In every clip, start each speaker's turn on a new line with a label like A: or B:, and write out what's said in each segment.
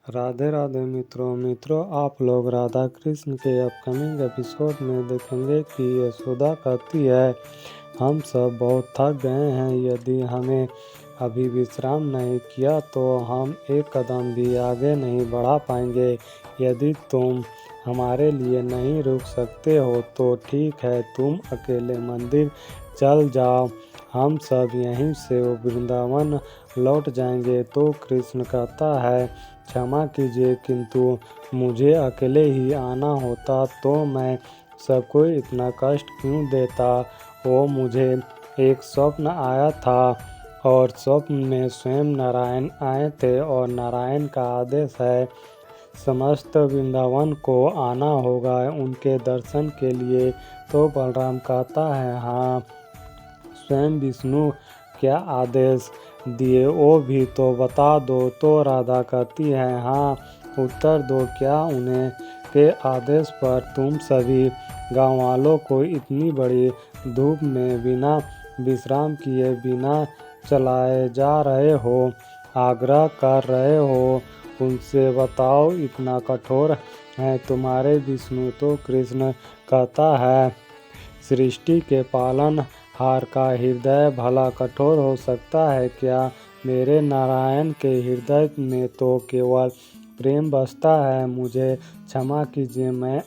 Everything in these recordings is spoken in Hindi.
A: राधे राधे मित्रों आप लोग राधा कृष्ण के अपकमिंग एपिसोड में देखेंगे कि यशोदा कहती है हम सब बहुत थक गए हैं। यदि हमें अभी विश्राम नहीं किया तो हम एक कदम भी आगे नहीं बढ़ा पाएंगे। यदि तुम हमारे लिए नहीं रुक सकते हो तो ठीक है, तुम अकेले मंदिर चल जाओ, हम सब यहीं से वृंदावन लौट जाएंगे। तो कृष्ण कहता है क्षमा कीजिए, किंतु मुझे अकेले ही आना होता तो मैं सबको इतना कष्ट क्यों देता। वो मुझे एक स्वप्न आया था और स्वप्न में स्वयं नारायण आए थे और नारायण का आदेश है समस्त वृंदावन को आना होगा उनके दर्शन के लिए। तो बलराम कहता है हाँ, स्वयं विष्णु क्या आदेश दिए वो भी तो बता दो। तो राधा कहती है हाँ, उत्तर दो, क्या उन्हें के आदेश पर तुम सभी गाँव वालों को इतनी बड़ी धूप में बिना विश्राम किए बिना चलाए जा रहे हो, आग्रह कर रहे हो, उनसे बताओ इतना कठोर है तुम्हारे विष्णु। तो कृष्ण कहता है सृष्टि के पालन हार का हृदय भला कठोर हो सकता है क्या। मेरे नारायण के हृदय में तो केवल प्रेम बसता है। मुझे क्षमा कीजिए, मैं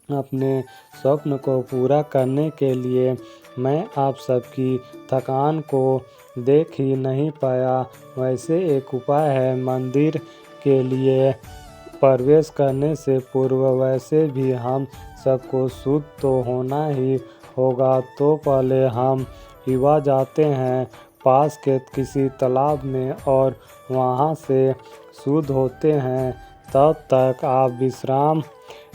A: अपने स्वप्न को पूरा करने के लिए मैं आप सबकी थकान को देख ही नहीं पाया। वैसे एक उपाय है, मंदिर के लिए प्रवेश करने से पूर्व वैसे भी हम सबको शुद्ध तो होना ही होगा। तो पहले हम युवा जाते हैं पास के किसी तालाब में और वहाँ से शुद्ध होते हैं। तब तक आप विश्राम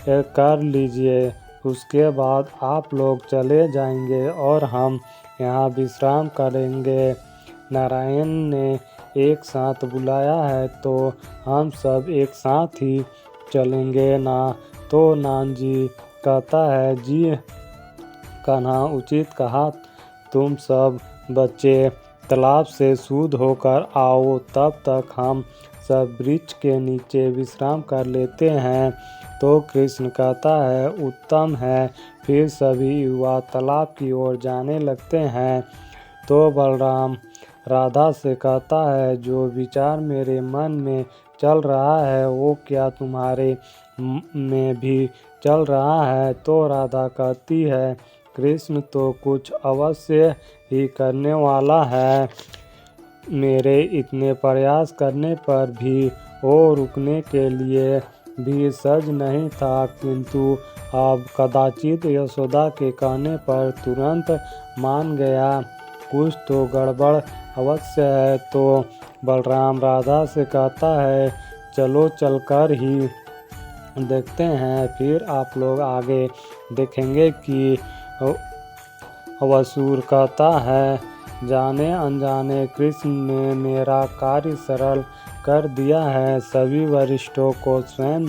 A: कर लीजिए, उसके बाद आप लोग चले जाएंगे और हम यहाँ विश्राम करेंगे। नारायण ने एक साथ बुलाया है तो हम सब एक साथ ही चलेंगे ना। तो नान जी कहता है जी कान्हा, उचित कहा, तुम सब बच्चे तालाब से शुद्ध होकर आओ, तब तक हम सब वृक्ष के नीचे विश्राम कर लेते हैं। तो कृष्ण कहता है उत्तम है। फिर सभी युवा तालाब की ओर जाने लगते हैं। तो बलराम राधा से कहता है जो विचार मेरे मन में चल रहा है वो क्या तुम्हारे में भी चल रहा है। तो राधा कहती है कृष्ण तो कुछ अवश्य ही करने वाला है। मेरे इतने प्रयास करने पर भी वो रुकने के लिए भी सज नहीं था, किंतु अब कदाचित यशोदा के कहने पर तुरंत मान गया। कुछ तो गड़बड़ अवश्य है। तो बलराम राधा से कहता है चलो चलकर ही देखते हैं। फिर आप लोग आगे देखेंगे कि वसुर कहता है जाने अनजाने कृष्ण ने मेरा कार्य सरल कर दिया है। सभी वरिष्ठों को स्वयं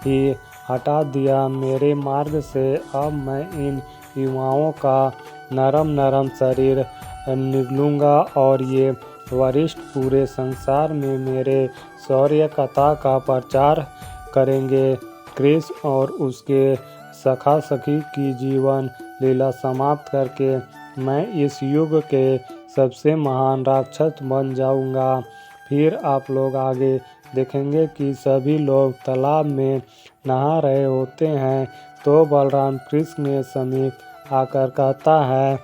A: ही हटा दिया मेरे मार्ग से। अब मैं इन युवाओं का नरम नरम शरीर निगलूंगा और ये वरिष्ठ पूरे संसार में मेरे शौर्य कथा का प्रचार करेंगे। कृष्ण और उसके सखा सखी की जीवन लीला समाप्त करके मैं इस युग के सबसे महान राक्षस बन जाऊंगा। फिर आप लोग आगे देखेंगे कि सभी लोग तालाब में नहा रहे होते हैं। तो बलराम कृष्ण के समीप आकर कहता है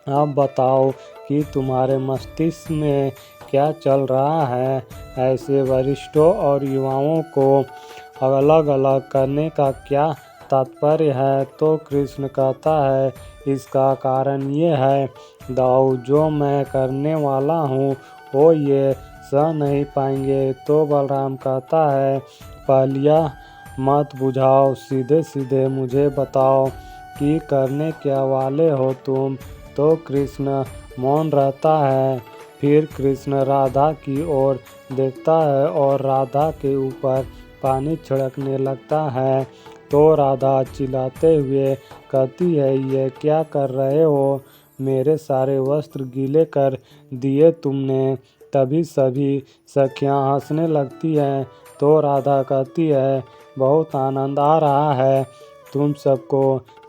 A: अब बताओ कि तुम्हारे मस्तिष्क में क्या चल रहा है। ऐसे वरिष्ठों और युवाओं को अलग अलग करने का क्या तात्पर्य है। तो कृष्ण कहता है इसका कारण ये है दाऊ, जो मैं करने वाला हूँ वो ये सह नहीं पाएंगे। तो बलराम कहता है पहलिया मत बुझाओ, सीधे सीधे मुझे बताओ कि करने क्या वाले हो तुम। तो कृष्ण मौन रहता है। फिर कृष्ण राधा की ओर देखता है और राधा के ऊपर पानी छिड़कने लगता है। तो राधा चिल्लाते हुए कहती है ये क्या कर रहे हो, मेरे सारे वस्त्र गीले कर दिए तुमने। तभी सभी सखियां हंसने लगती हैं। तो राधा कहती है बहुत आनंद आ रहा है तुम सबको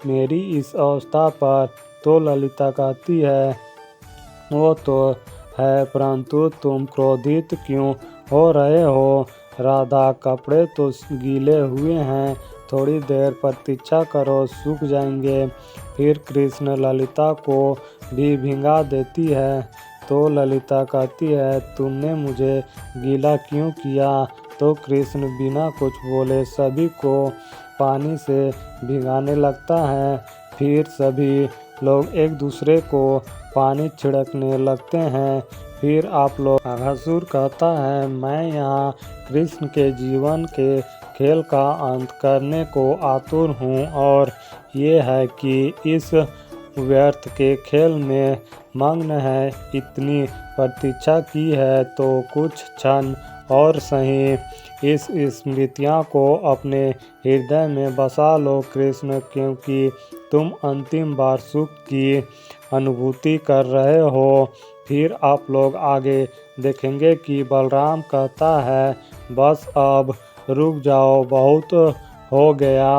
A: मेरी इस अवस्था पर। तो ललिता कहती है वो तो है, परंतु तुम क्रोधित क्यों हो रहे हो? राधा कपड़े तो गीले हुए हैं, थोड़ी देर प्रतीक्षा करो, सूख जाएंगे। फिर कृष्ण ललिता को भी भिंगा देती है। तो ललिता कहती है तुमने मुझे गीला क्यों किया? तो कृष्ण बिना कुछ बोले सभी को पानी से भिगाने लगता है। फिर सभी लोग एक दूसरे को पानी छिड़कने लगते हैं। फिर आप लोग अघासुर कहता है मैं यहाँ कृष्ण के जीवन के खेल का अंत करने को आतुर हूँ और ये है कि इस व्यर्थ के खेल में मग्न है। इतनी प्रतीक्षा की है तो कुछ क्षण और सही इस स्मृतियाँ को अपने हृदय में बसा लो कृष्ण, क्योंकि तुम अंतिम बार सुख की अनुभूति कर रहे हो। फिर आप लोग आगे देखेंगे कि बलराम कहता है बस अब रुक जाओ, बहुत हो गया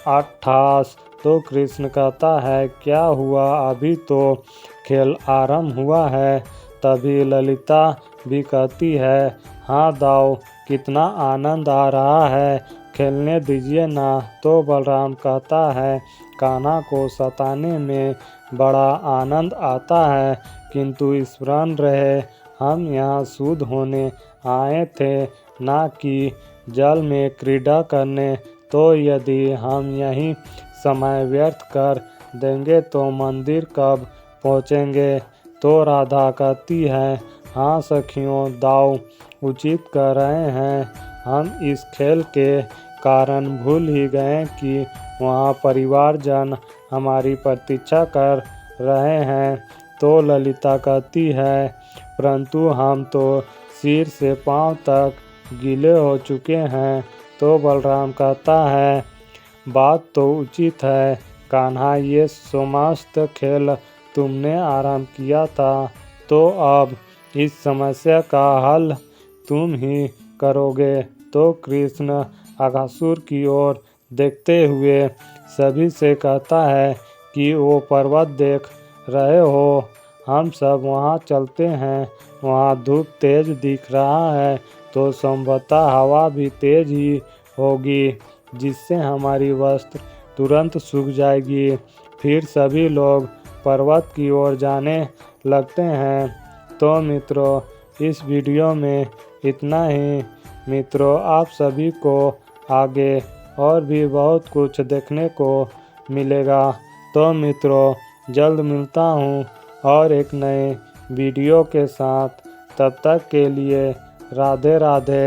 A: अट्ठास। तो कृष्ण कहता है क्या हुआ, अभी तो खेल आरंभ हुआ है। तभी ललिता भी कहती है हाँ दाऊ, कितना आनंद आ रहा है, खेलने दीजिए ना। तो बलराम कहता है कान्हा को सताने में बड़ा आनंद आता है, किंतु स्मरण रहे हम यहाँ शुद्ध होने आए थे, ना कि जल में क्रीड़ा करने। तो यदि हम यहीं समय व्यर्थ कर देंगे तो मंदिर कब पहुँचेंगे? तो राधा कहती है हाँ सखियों, दाऊ उचित कह रहे हैं, हम इस खेल के कारण भूल ही गए कि वहाँ परिवारजन हमारी प्रतीक्षा कर रहे हैं। तो ललिता कहती है परंतु हम तो सिर से पांव तक गीले हो चुके हैं। तो बलराम कहता है बात तो उचित है कान्हा, ये समस्त खेल तुमने आरंभ किया था, तो अब इस समस्या का हल तुम ही करोगे। तो कृष्ण अघासुर की ओर देखते हुए सभी से कहता है कि वो पर्वत देख रहे हो, हम सब वहाँ चलते हैं। वहाँ धूप तेज दिख रहा है तो संभवतः हवा भी तेज ही होगी, जिससे हमारी वस्त्र तुरंत सूख जाएगी। फिर सभी लोग पर्वत की ओर जाने लगते हैं। तो मित्रों इस वीडियो में इतना ही। मित्रों आप सभी को आगे और भी बहुत कुछ देखने को मिलेगा। तो मित्रों जल्द मिलता हूँ और एक नए वीडियो के साथ, तब तक के लिए राधे राधे।